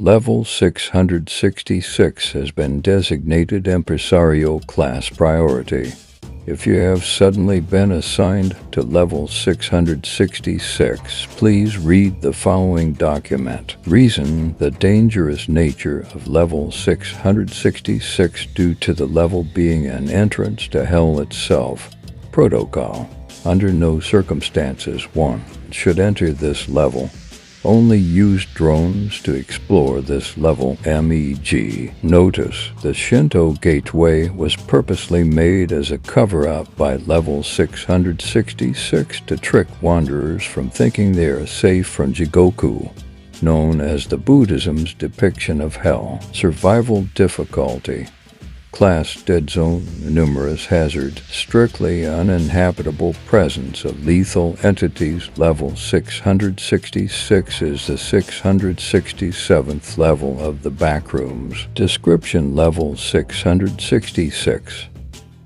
Level 666 has been designated Impresario Class Priority. If you have suddenly been assigned to level 666, please read the following document. Reason: the dangerous nature of level 666 due to the level being an entrance to hell itself. Protocol: under no circumstances one should enter this level. Only use drones to explore this level. MEG. Notice: the Shinto Gateway was purposely made as a cover-up by level 666 to trick wanderers from thinking they are safe from Jigoku, known as the Buddhism's depiction of hell. Survival difficulty: Class Dead Zone, numerous hazards, strictly uninhabitable presence of lethal entities. Level 666 is the 667th level of the Backrooms. Description: level 666,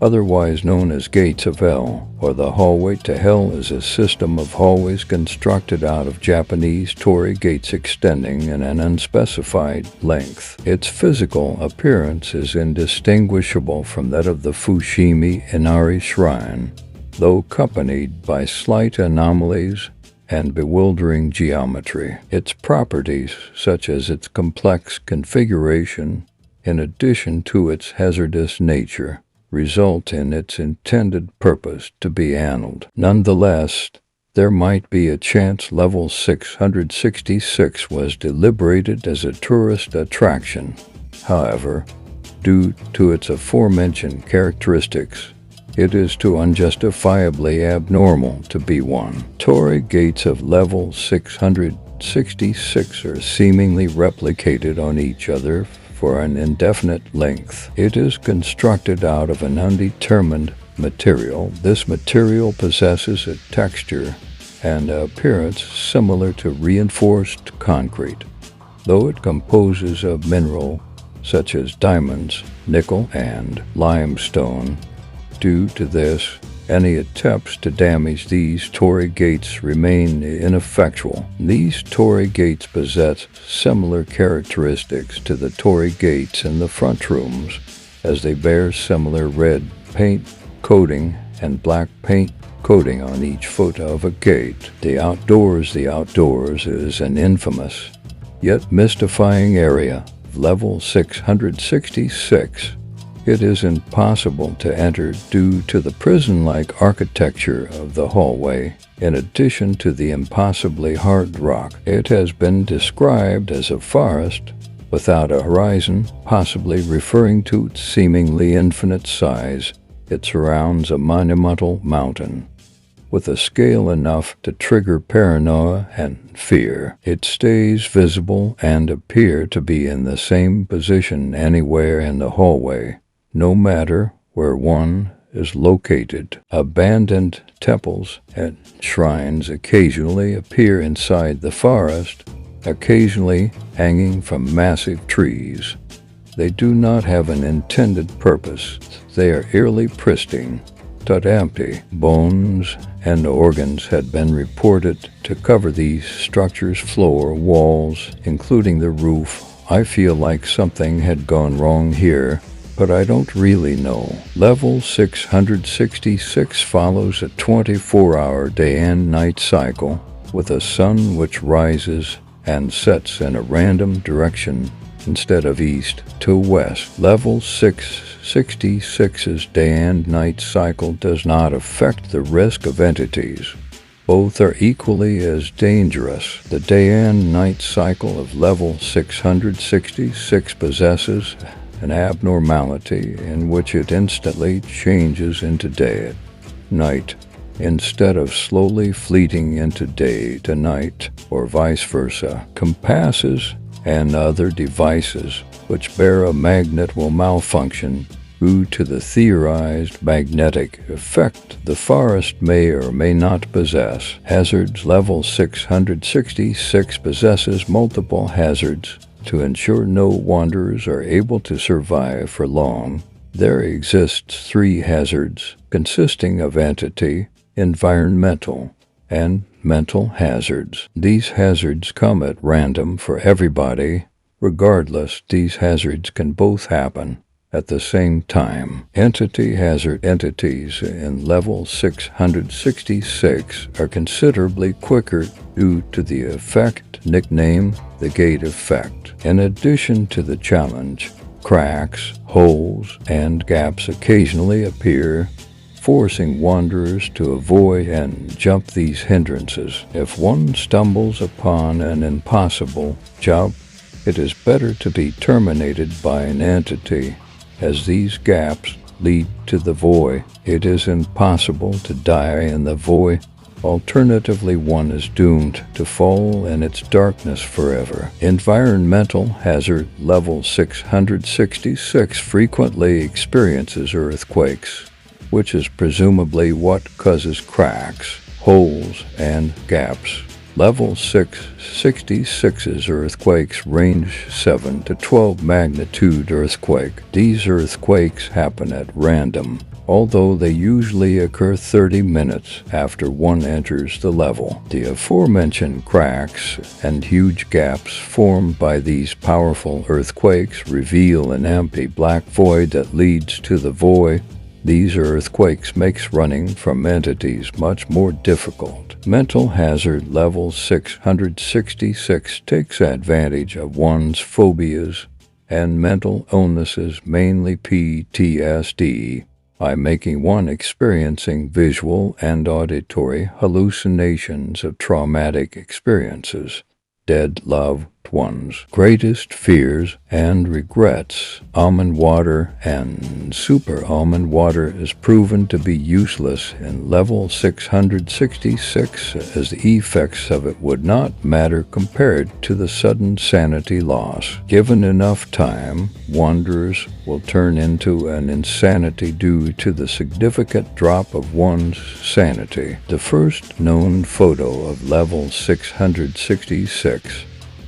otherwise known as Gates of Hell, or the Hallway to Hell, is a system of hallways constructed out of Japanese torii gates extending in an unspecified length. Its physical appearance is indistinguishable from that of the Fushimi Inari Shrine, though accompanied by slight anomalies and bewildering geometry. Its properties, such as its complex configuration, in addition to its hazardous nature, result in its intended purpose to be annulled. Nonetheless, there might be a chance level 666 was deliberated as a tourist attraction. However, due to its aforementioned characteristics, it is too unjustifiably abnormal to be one. Torii gates of level 666 are seemingly replicated on each other for an indefinite length. It is constructed out of an undetermined material. This material possesses a texture and appearance similar to reinforced concrete, though it composes of mineral such as diamonds, nickel, and limestone. Due to this, any attempts to damage these torii gates remain ineffectual. These torii gates possess similar characteristics to the torii gates in the front rooms, as they bear similar red paint coating and black paint coating on each foot of a gate. The outdoors is an infamous, yet mystifying area of level 666. It is impossible to enter due to the prison-like architecture of the hallway. In addition to the impossibly hard rock, it has been described as a forest without a horizon, possibly referring to its seemingly infinite size. It surrounds a monumental mountain with a scale enough to trigger paranoia and fear. It stays visible and appears to be in the same position anywhere in the hallway, no matter where one is located. Abandoned temples and shrines occasionally appear inside the forest, occasionally hanging from massive trees. They do not have an intended purpose. They are eerily pristine, but empty. Bones and organs had been reported to cover these structures' floor, walls, including the roof. I feel like something had gone wrong here, but I don't really know. Level 666 follows a 24-hour day and night cycle, with a sun which rises and sets in a random direction instead of east to west. Level 666's day and night cycle does not affect the risk of entities. Both are equally as dangerous. The day and night cycle of level 666 possesses an abnormality in which it instantly changes into day at night, instead of slowly fleeting into day to night, or vice versa. Compasses and other devices which bear a magnet will malfunction due to the theorized magnetic effect the forest may or may not possess. Hazards: level 666 possesses multiple hazards. To ensure no wanderers are able to survive for long, there exists 3 hazards consisting of entity, environmental, and mental hazards. These hazards come at random for everybody Regardless, these hazards can both happen at the same time. Entity hazard entities in level 666 are considerably quicker due to the effect nicknamed the gate effect. In addition to the challenge, cracks, holes, and gaps occasionally appear, forcing wanderers to avoid and jump these hindrances. If one stumbles upon an impossible jump, it is better to be terminated by an entity, as these gaps lead to the void. It is impossible to die in the void. Alternatively, one is doomed to fall in its darkness forever. Environmental hazard level 666 frequently experiences earthquakes, which is presumably what causes cracks, holes, and gaps. Level 666's earthquakes range 7 to 12 magnitude earthquake. These earthquakes happen at random, although they usually occur 30 minutes after one enters the level. The aforementioned cracks and huge gaps formed by these powerful earthquakes reveal an empty black void that leads to the void. These earthquakes makes running from entities much more difficult. Mental hazard level 666 takes advantage of one's phobias and mental illnesses, mainly PTSD, by making one experiencing visual and auditory hallucinations of traumatic experiences, dead loved ones, greatest fears and regrets. Almond water and super almond water is proven to be useless in level 666, as the effects of it would not matter compared to the sudden sanity loss. Given enough time, wanderers will turn into an insanity due to the significant drop of one's sanity. The first known photo of level 666,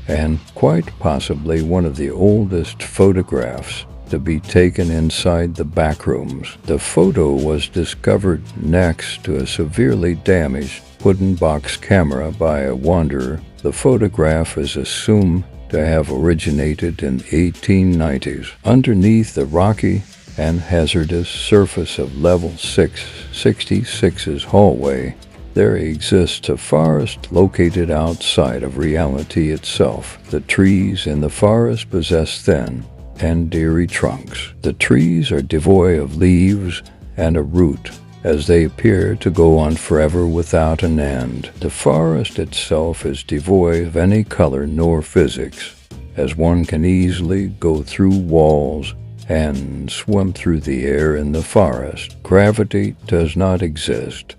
and quite possibly one of the oldest photographs to be taken inside the Backrooms. The photo was discovered next to a severely damaged wooden box camera by a wanderer. The photograph is assumed to have originated in the 1890s. Underneath the rocky and hazardous surface of level 666's hallway, there exists a forest located outside of reality itself. The trees in the forest possess thin and eerie trunks. The trees are devoid of leaves and a root, as they appear to go on forever without an end. The forest itself is devoid of any color nor physics, as one can easily go through walls and swim through the air in the forest. Gravity does not exist,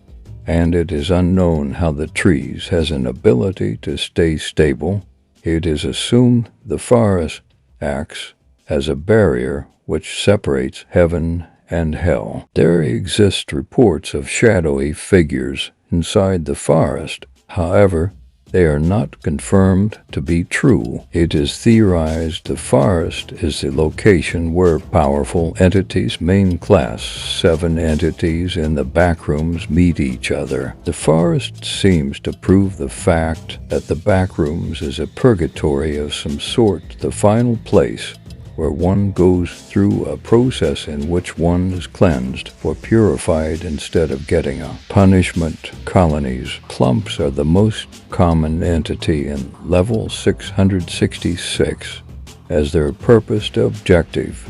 and it is unknown how the trees has an ability to stay stable. It is assumed the forest acts as a barrier which separates heaven and hell. There exist reports of shadowy figures inside the forest. However, they are not confirmed to be true. It is theorized the forest is the location where powerful entities, main class 7 entities in the Backrooms, meet each other. The forest seems to prove the fact that the Backrooms is a purgatory of some sort, the final place where one goes through a process in which one is cleansed or purified instead of getting a punishment. Colonies. Clumps are the most common entity in level 666, as their purposed objective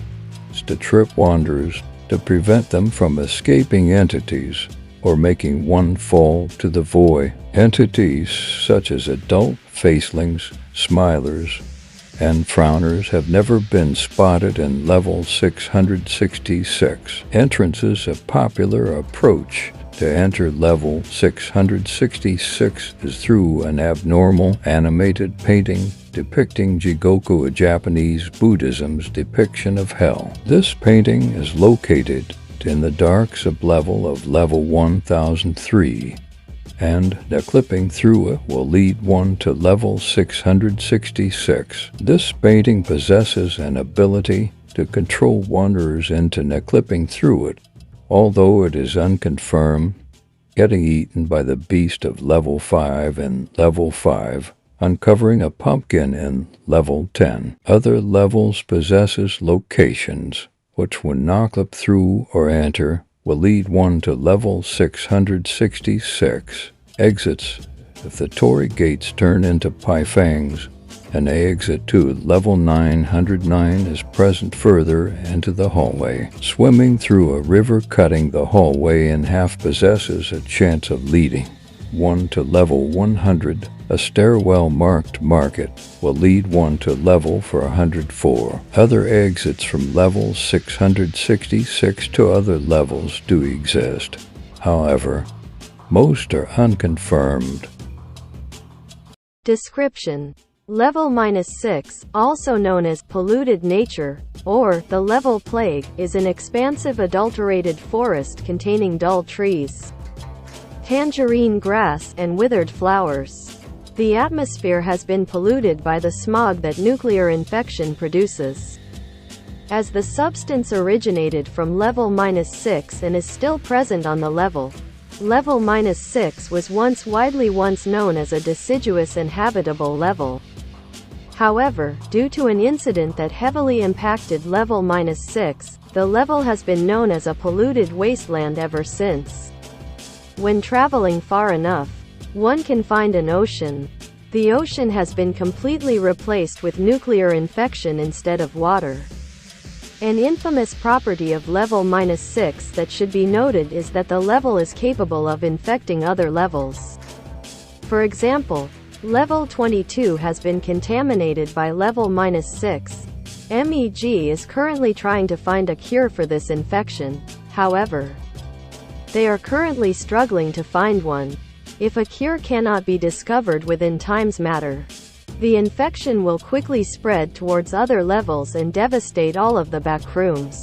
is to trip wanderers to prevent them from escaping entities or making one fall to the void. Entities such as adult facelings, smilers, and frowners have never been spotted in level 666. Entrance is a popular approach to enter level 666 is through an abnormal animated painting depicting Jigoku, a Japanese Buddhism's depiction of hell. This painting is located in the dark sublevel of level 1003. And the clipping through it will lead one to level 666. This painting possesses an ability to control wanderers into clipping through it, although it is unconfirmed. Getting eaten by the beast of level 5 and level 5 uncovering a pumpkin in level 10. Other levels possesses locations, which when knocked up through or enter, will lead one to level 666. Exits. If the Torii gates turn into Paifangs, an exit to level 909 is present further into the hallway. Swimming through a river cutting the hallway in half possesses a chance of leading one to level 100. A stairwell-marked market will lead one to level for 104. Other exits from level 666 to other levels do exist. However, most are unconfirmed. Description: Level -6, also known as polluted nature, or the level plague, is an expansive adulterated forest containing dull trees, tangerine grass, and withered flowers. The atmosphere has been polluted by the smog that nuclear infection produces. As the substance originated from level -6 and is still present on the level, level -6 was once known as a deciduous and habitable level. However, due to an incident that heavily impacted level -6, the level has been known as a polluted wasteland ever since. When traveling far enough, one can find an ocean. The ocean has been completely replaced with nuclear infection instead of water. An infamous property of level -6 that should be noted is that the level is capable of infecting other levels. For example, level 22 has been contaminated by level -6. MEG is currently trying to find a cure for this infection. However, they are currently struggling to find one. If a cure cannot be discovered within time's matter, the infection will quickly spread towards other levels and devastate all of the backrooms.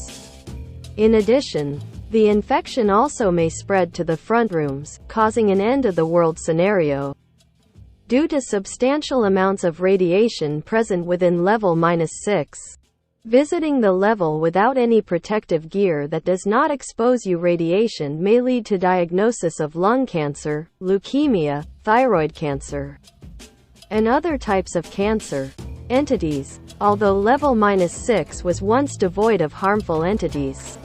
In addition, the infection also may spread to the front rooms, causing an end-of-the-world scenario. Due to substantial amounts of radiation present within level -6, visiting the level without any protective gear that does not expose you radiation may lead to diagnosis of lung cancer, leukemia, thyroid cancer, and other types of cancer. Entities. Although level -6 was once devoid of harmful entities,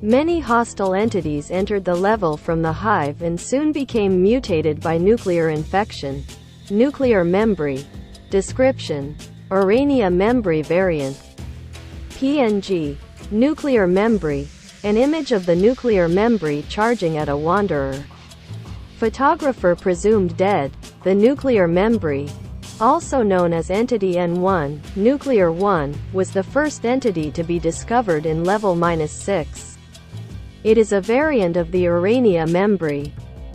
many hostile entities entered the level from the hive and soon became mutated by nuclear infection. Nuclear membrie. Description: Urania membrie variant. PNG. Nuclear membrie. An image of the nuclear membrie charging at a wanderer. Photographer presumed dead. The nuclear membrie, also known as Entity N1, Nuclear 1, was the first entity to be discovered in level -6. It is a variant of the Urania membrie.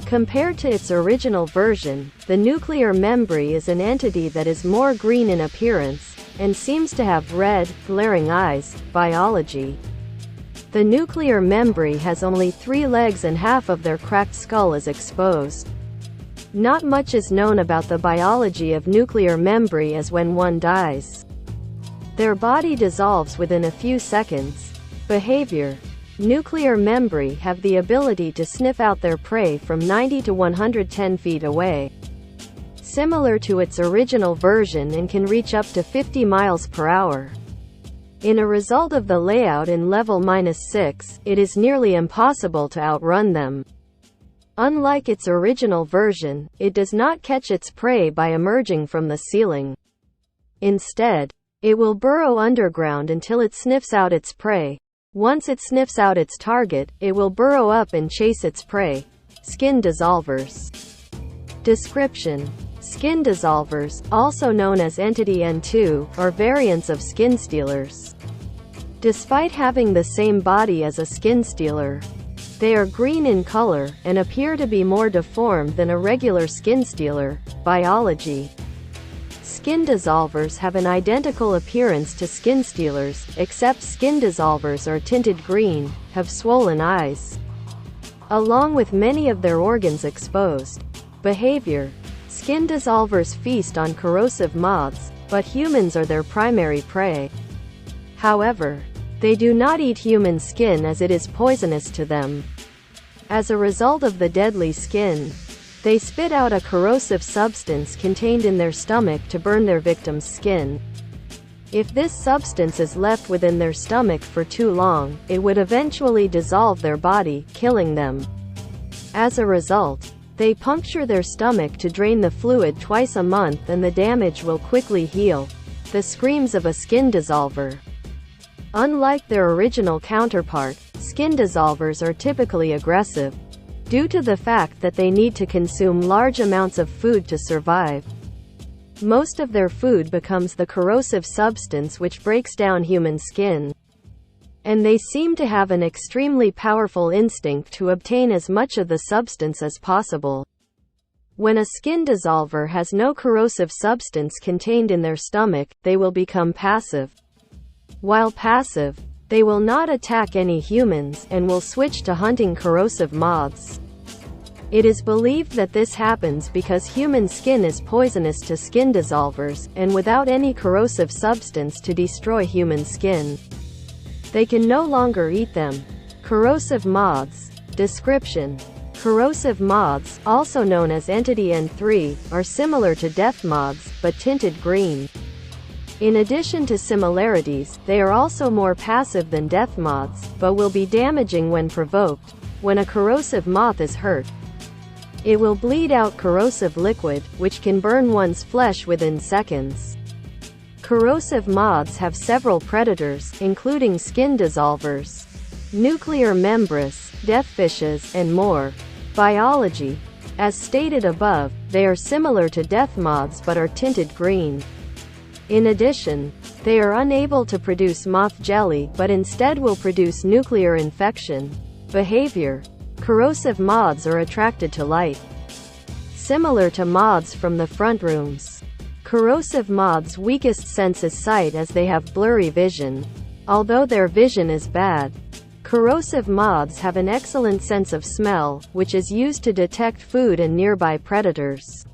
Compared to its original version, the nuclear membrie is an entity that is more green in appearance, and seems to have red, glaring eyes. Biology. The nuclear membrie has only 3 legs and half of their cracked skull is exposed. Not much is known about the biology of nuclear membrie, as when one dies, their body dissolves within a few seconds. Behavior. Nuclear membrie have the ability to sniff out their prey from 90 to 110 feet away, similar to its original version, and can reach up to 50 miles per hour. In a result of the layout in level -6, it is nearly impossible to outrun them. Unlike its original version, it does not catch its prey by emerging from the ceiling. Instead, it will burrow underground until it sniffs out its prey. Once it sniffs out its target, it will burrow up and chase its prey. Skin dissolvers. Description: Skin dissolvers, also known as Entity N2, are variants of skin stealers. Despite having the same body as a skin stealer, they are green in color, and appear to be more deformed than a regular skin stealer. Biology. Skin dissolvers have an identical appearance to skin stealers, except skin dissolvers are tinted green, have swollen eyes, along with many of their organs exposed. Behavior. Skin dissolvers feast on corrosive moths, but humans are their primary prey. However, they do not eat human skin as it is poisonous to them. As a result of the deadly skin, They spit out a corrosive substance contained in their stomach to burn their victim's skin. If this substance is left within their stomach for too long, it would eventually dissolve their body, killing them. As a result, they puncture their stomach to drain the fluid twice a month and the damage will quickly heal. The screams of a skin dissolver. Unlike their original counterpart, skin dissolvers are typically aggressive, due to the fact that they need to consume large amounts of food to survive. Most of their food becomes the corrosive substance which breaks down human skin. And they seem to have an extremely powerful instinct to obtain as much of the substance as possible. When a skin dissolver has no corrosive substance contained in their stomach, they will become passive. While passive, they will not attack any humans, and will switch to hunting corrosive moths. It is believed that this happens because human skin is poisonous to skin dissolvers, and without any corrosive substance to destroy human skin, they can no longer eat them. Corrosive moths. Description: corrosive moths, also known as Entity N3, are similar to death moths, but tinted green. In addition to similarities, they are also more passive than death moths, but will be damaging when provoked. When a corrosive moth is hurt, it will bleed out corrosive liquid, which can burn one's flesh within seconds. Corrosive moths have several predators, including skin dissolvers, nuclear membranous, deathfishes, and more. Biology. As stated above, they are similar to death moths but are tinted green. In addition, they are unable to produce moth jelly but instead will produce nuclear infection. Behavior. Corrosive moths are attracted to light. Similar to moths from the front rooms. Corrosive moths' weakest sense is sight as they have blurry vision. Although their vision is bad, corrosive moths have an excellent sense of smell, which is used to detect food and nearby predators.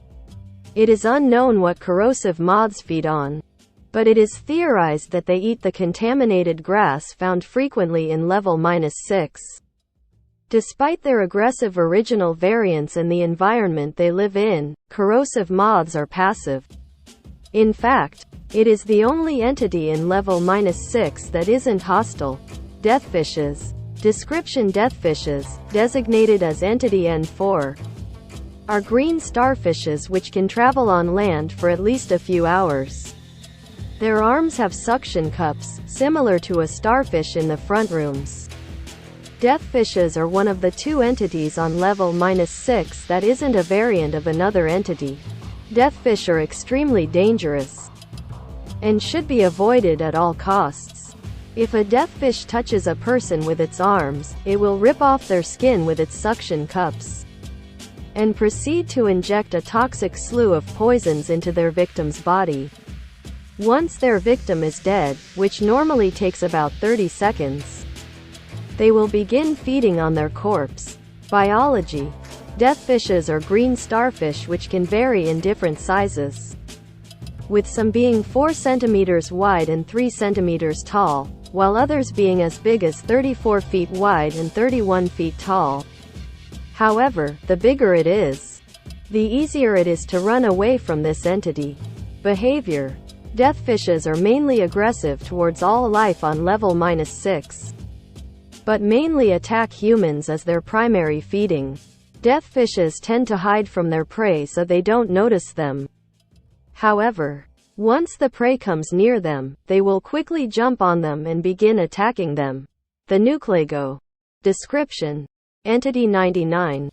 It is unknown what corrosive moths feed on, but it is theorized that they eat the contaminated grass found frequently in level -6. Despite their aggressive original variants and the environment they live in, corrosive moths are passive. In fact, it is the only entity in level -6 that isn't hostile. Deathfishes. Description: deathfishes, designated as Entity N4, are green starfishes which can travel on land for at least a few hours. Their arms have suction cups, similar to a starfish in the front rooms. Deathfishes are one of the two entities on level -6 that isn't a variant of another entity. Deathfish are extremely dangerous and should be avoided at all costs. If a deathfish touches a person with its arms, it will rip off their skin with its suction cups and proceed to inject a toxic slew of poisons into their victim's body. Once their victim is dead, which normally takes about 30 seconds, they will begin feeding on their corpse. Biology. Deathfishes are green starfish which can vary in different sizes, with some being 4 centimeters wide and 3 centimeters tall, while others being as big as 34 feet wide and 31 feet tall. However, the bigger it is, the easier it is to run away from this entity. Behavior. Deathfishes are mainly aggressive towards all life on level -6, but mainly attack humans as their primary feeding. Deathfishes tend to hide from their prey so they don't notice them. However, once the prey comes near them, they will quickly jump on them and begin attacking them. The Nuclego. Description: Entity 99,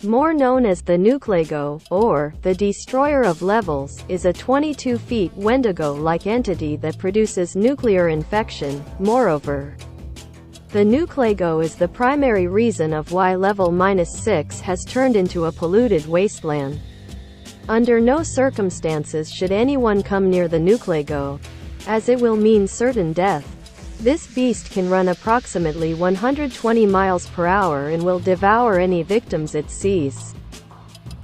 more known as the Nuclego, or the Destroyer of Levels, is a 22 feet Wendigo-like entity that produces nuclear infection. Moreover, the Nuclego is the primary reason of why level -6 has turned into a polluted wasteland. Under no circumstances should anyone come near the Nuclego, as it will mean certain death. This beast can run approximately 120 miles per hour and will devour any victims it sees.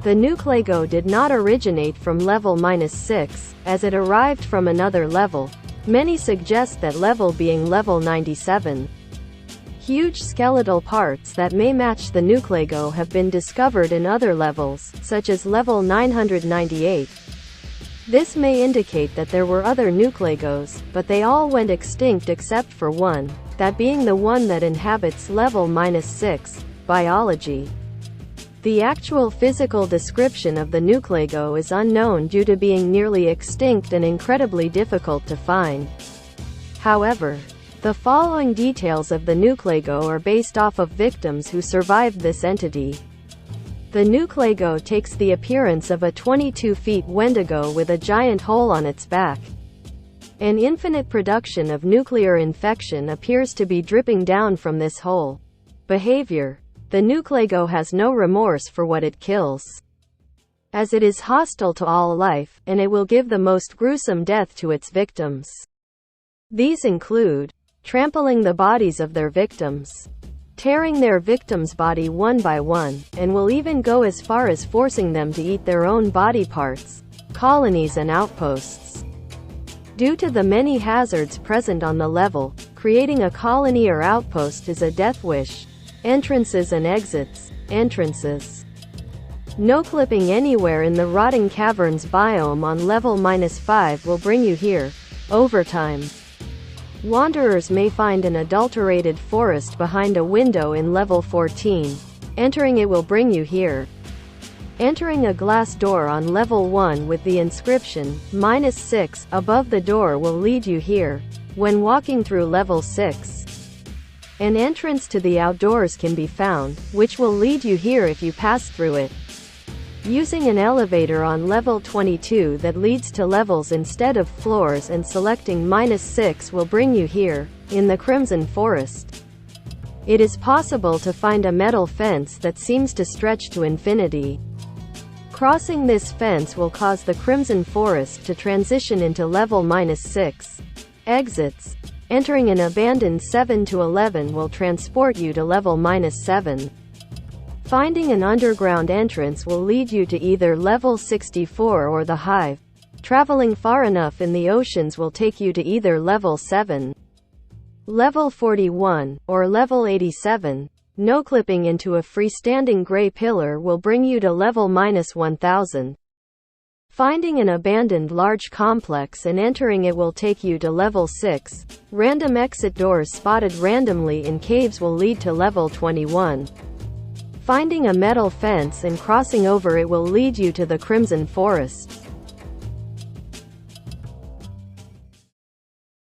The Nuclego did not originate from level -6, as it arrived from another level. Many suggest that level being level 97. Huge skeletal parts that may match the nuclego have been discovered in other levels, such as level 998. This may indicate that there were other nuclegos, but they all went extinct except for one, that being the one that inhabits level -6, biology. The actual physical description of the nuclego is unknown due to being nearly extinct and incredibly difficult to find. However, the following details of the nuclego are based off of victims who survived this entity. The nuclego takes the appearance of a 22-feet wendigo with a giant hole on its back. An infinite production of nuclear infection appears to be dripping down from this hole. Behavior: the nuclego has no remorse for what it kills, as it is hostile to all life, and it will give the most gruesome death to its victims. These include trampling the bodies of their victims, tearing their victim's body one by one, and will even go as far as forcing them to eat their own body parts, colonies and outposts. Due to the many hazards present on the level, creating a colony or outpost is a death wish. Entrances and exits. Entrances. No clipping anywhere in the rotting caverns biome on level -5 will bring you here. Overtime. Wanderers may find an adulterated forest behind a window in level 14. Entering it will bring you here. Entering a glass door on level 1 with the inscription -6 above the door will lead you here. When walking through level 6, an entrance to the outdoors can be found, which will lead you here if you pass through it. Using an elevator on level 22 that leads to levels instead of floors and selecting -6 will bring you here, in the Crimson Forest. It is possible to find a metal fence that seems to stretch to infinity. Crossing this fence will cause the Crimson Forest to transition into level -6. Exits. Entering an abandoned 7 to 11 will transport you to level -7. Finding an underground entrance will lead you to either level 64 or the Hive. Traveling far enough in the oceans will take you to either level 7, level 41, or level 87. No clipping into a freestanding gray pillar will bring you to level -1000. Finding an abandoned large complex and entering it will take you to level 6. Random exit doors spotted randomly in caves will lead to level 21. Finding a metal fence and crossing over it will lead you to the Crimson Forest.